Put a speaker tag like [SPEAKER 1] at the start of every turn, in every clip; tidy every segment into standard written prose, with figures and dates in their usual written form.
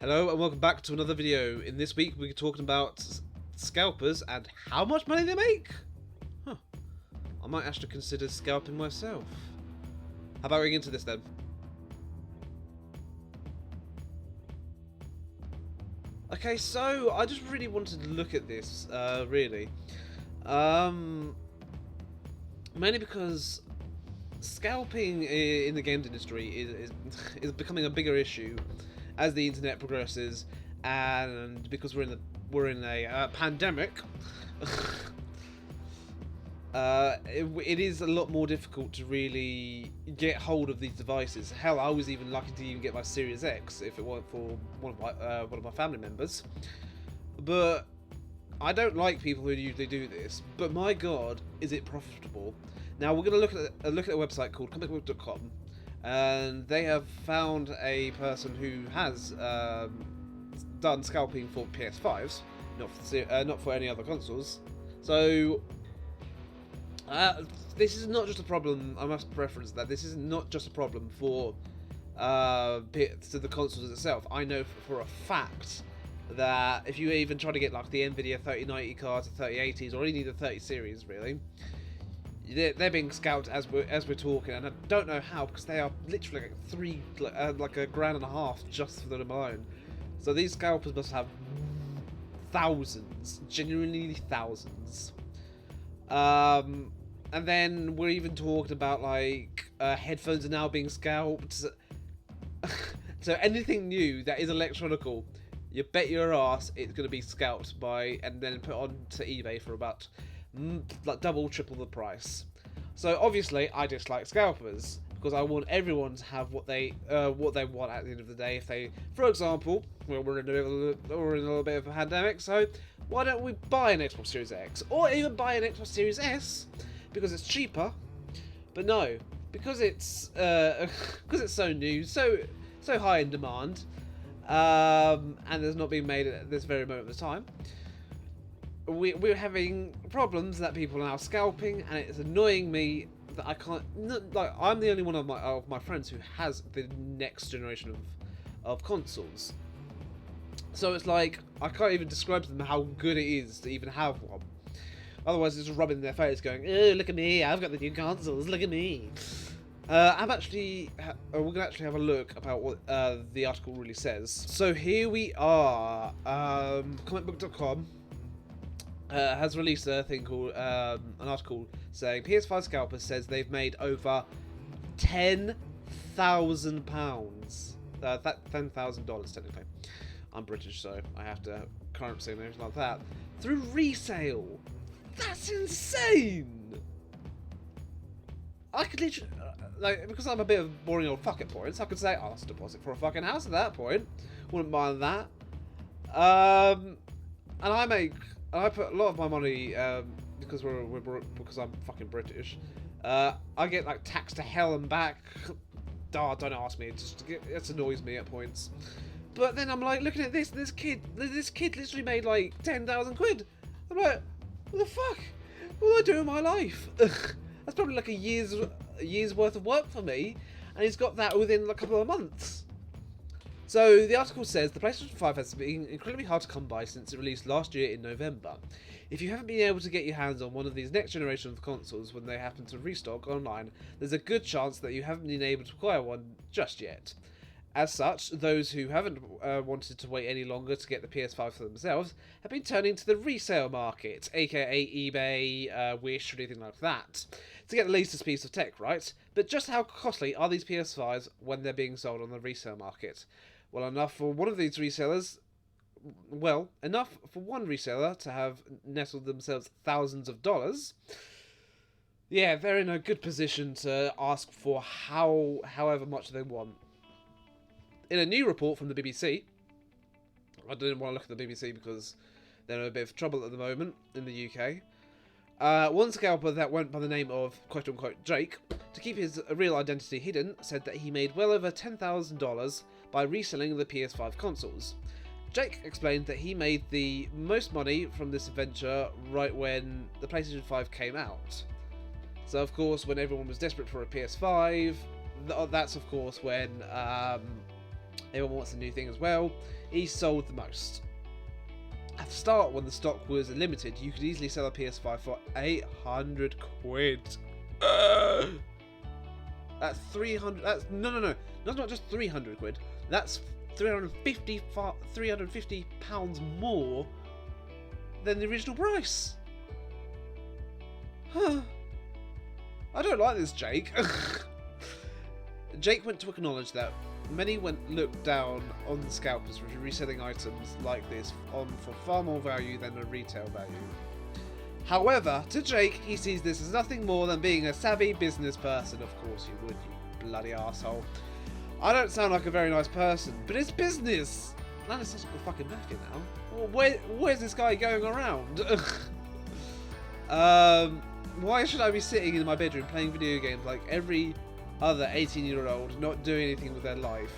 [SPEAKER 1] Hello and welcome back to another video. In this week we're talking about scalpers and how much money they make. I might actually consider scalping myself. How about we get into this then? Okay, so I just really wanted to look at this, really. Mainly because scalping in the games industry is becoming a bigger issue as the internet progresses, and because we're in a pandemic. It is a lot more difficult to really get hold of these devices. Hell, I was even lucky to even get my Series X if it weren't for one of my family members. But I don't like people who usually do this. But my God, is it profitable? Now we're going to look at a website called comicbook.com, and they have found a person who has done scalping for PS5s, not for any other consoles. So this is not just a problem. I must preference that this is not just a problem for the consoles itself. I know for a fact that if you even try to get like the Nvidia 3090 cards, the 3080s, or any of the 30 series, really, they're being scalped as we're talking, and I don't know how, because they are literally like $1,500 just for them alone. So these scalpers must have thousands, genuinely thousands. And then we're even talking about like headphones are now being scalped. So anything new that is electronical, you bet your ass it's going to be scalped by and then put onto eBay for about like double, triple the price. So obviously I dislike scalpers because I want everyone to have what they want at the end of the day. If they, for example, well, we're in a little bit of a pandemic, so why don't we buy an Xbox Series X or even buy an Xbox Series S because it's cheaper? But no, because it's so new, so high in demand, and there's not being made at this very moment of time. We're having problems that people are now scalping, and it's annoying me that I can't. Like, I'm the only one of my friends who has the next generation of consoles. So it's like I can't even describe to them how good it is to even have one. Otherwise, it's just rubbing in their face, going, "Oh, look at me! I've got the new consoles. Look at me." We're gonna actually have a look about what the article really says. So here we are. Comicbook.com has released a thing called an article saying PS5 scalpers says they've made over £10,000. $10,000 technically. I'm British, so I have to currency and everything like that through resale. That's insane. I could literally, because I'm a bit of a boring old fuck at points, I could say, I'll deposit for a fucking house at that point. Wouldn't mind that. And I put a lot of my money, because because I'm fucking British. I get like taxed to hell and back. Oh, don't ask me. It annoys me at points. But then I'm like looking at this. This kid literally made like 10,000 quid. I'm like, what the fuck? What do I do in my life? That's probably like a year's worth of work for me, and he's got that within a couple of months. So the article says the PlayStation 5 has been incredibly hard to come by since it released last year in November. If you haven't been able to get your hands on one of these next generation of consoles when they happen to restock online, there's a good chance that you haven't been able to acquire one just yet. As such, those who haven't wanted to wait any longer to get the PS5 for themselves have been turning to the resale market, aka eBay, Wish, or anything like that, to get the latest piece of tech, right? But just how costly are these PS5s when they're being sold on the resale market? Well, enough for one reseller to have nestled themselves thousands of dollars. Yeah, they're in a good position to ask for however much they want. In a new report from the BBC, I didn't want to look at the BBC because they're in a bit of trouble at the moment in the UK. One scalper that went by the name of quote-unquote Jake, to keep his real identity hidden, said that he made well over $10,000 by reselling the PS5 consoles. Jake explained that he made the most money from this venture right when the PlayStation 5 came out. So of course, when everyone was desperate for a PS5, that's of course when everyone wants a new thing as well. he sold the most. At the start, when the stock was limited, you could easily sell a PS5 for 800 quid. That's 300. That's no. That's not just 300 quid. That's 350 pounds more than the original price. Huh. I don't like this, Jake. Jake went to acknowledge that many looked down on the scalpers for reselling items like this for far more value than a retail value. However, to Jake, he sees this as nothing more than being a savvy business person. Of course you would, you bloody arsehole. I don't sound like a very nice person, but it's business! Man, it's such a fucking mafia now. Well, where's this guy going around? Why should I be sitting in my bedroom playing video games like every other 18-year-old not doing anything with their life?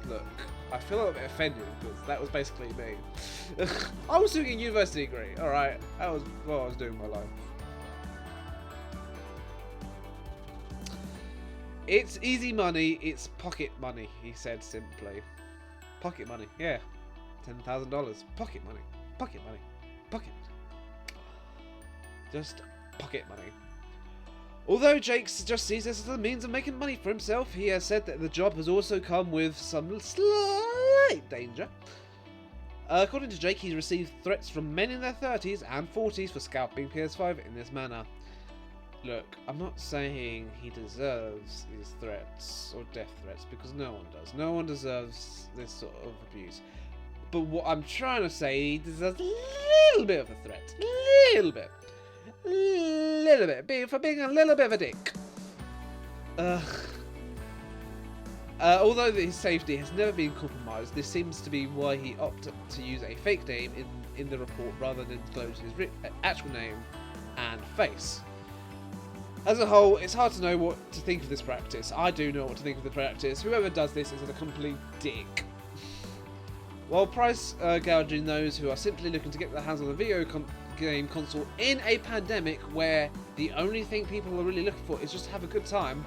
[SPEAKER 1] Look, I feel a little bit offended because that was basically me. I was doing a university degree, alright? That was what I was doing with my life. It's easy money, it's pocket money, he said simply. Pocket money, yeah. $10,000. Pocket money. Pocket money. Pocket money. Just pocket money. Although Jake just sees this as a means of making money for himself, he has said that the job has also come with some slight danger. According to Jake, he's received threats from men in their 30s and 40s for scalping PS5 in this manner. Look, I'm not saying he deserves these threats or death threats, because no one does. No one deserves this sort of abuse. But what I'm trying to say, he deserves a little bit of a threat. Little bit. For being a little bit of a dick. Although his safety has never been compromised, this seems to be why he opted to use a fake name in the report rather than disclose his actual name and face. As a whole, it's hard to know what to think of this practice. I do know what to think of the practice. Whoever does this is a complete dick. While price gouging those who are simply looking to get their hands on a video game console in a pandemic where the only thing people are really looking for is just to have a good time,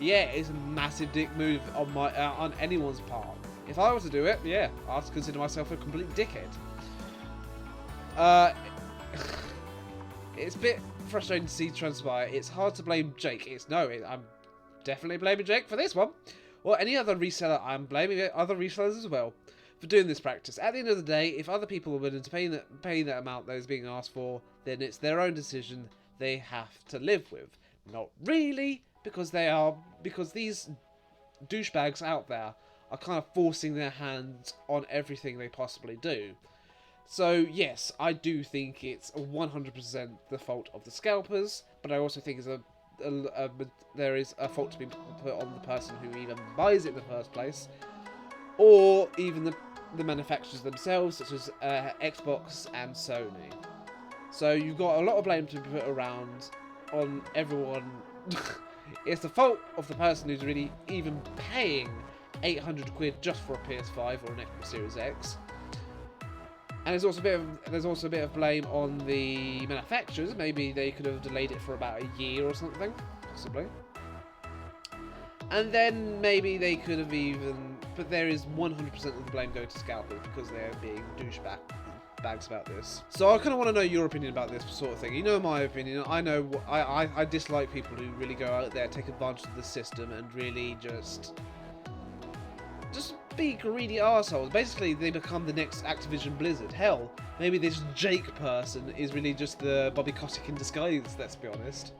[SPEAKER 1] yeah, it's a massive dick move on anyone's part. If I were to do it, yeah, I'd consider myself a complete dickhead. It's a bit frustrating to see transpire. It's hard to blame Jake. I'm definitely blaming Jake for this one. Or any other reseller. I'm blaming other resellers as well for doing this practice. At the end of the day, if other people are willing to pay that amount that is being asked for, then it's their own decision they have to live with. Not really, because these douchebags out there are kind of forcing their hands on everything they possibly do. So yes, I do think it's 100% the fault of the scalpers, but I also think there is a fault to be put on the person who even buys it in the first place, or even the manufacturers themselves, such as Xbox and Sony. So you've got a lot of blame to be put around on everyone. It's the fault of the person who's really even paying 800 quid just for a PS5 or an Xbox Series X. And there's also a bit of blame on the manufacturers. Maybe they could have delayed it for about a year or something, possibly. And then maybe they could have but there is 100% of the blame going to scalpers because they're being douchebags about this. So I kind of want to know your opinion about this sort of thing. You know my opinion. I know I dislike people who really go out there, take advantage of the system, and really just be greedy arseholes. Basically, they become the next Activision Blizzard. Hell, maybe this Jake person is really just the Bobby Kotick in disguise, let's be honest.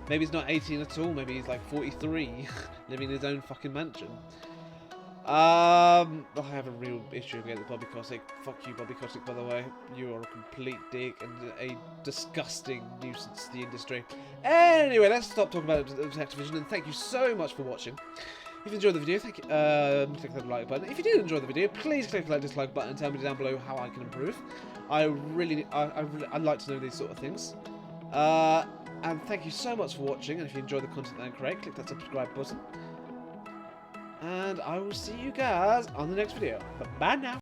[SPEAKER 1] Maybe he's not 18 at all, maybe he's like 43, living in his own fucking mansion. I have a real issue against Bobby Kotick. Fuck you, Bobby Kotick, by the way. You are a complete dick and a disgusting nuisance to the industry. Anyway, let's stop talking about Activision, and thank you so much for watching. If you enjoyed the video, click the like button. If you did enjoy the video, please click the dislike button and tell me down below how I can improve. I'd like to know these sort of things. And thank you so much for watching. And if you enjoy the content that I create, click that subscribe button. And I will see you guys on the next video. Bye now.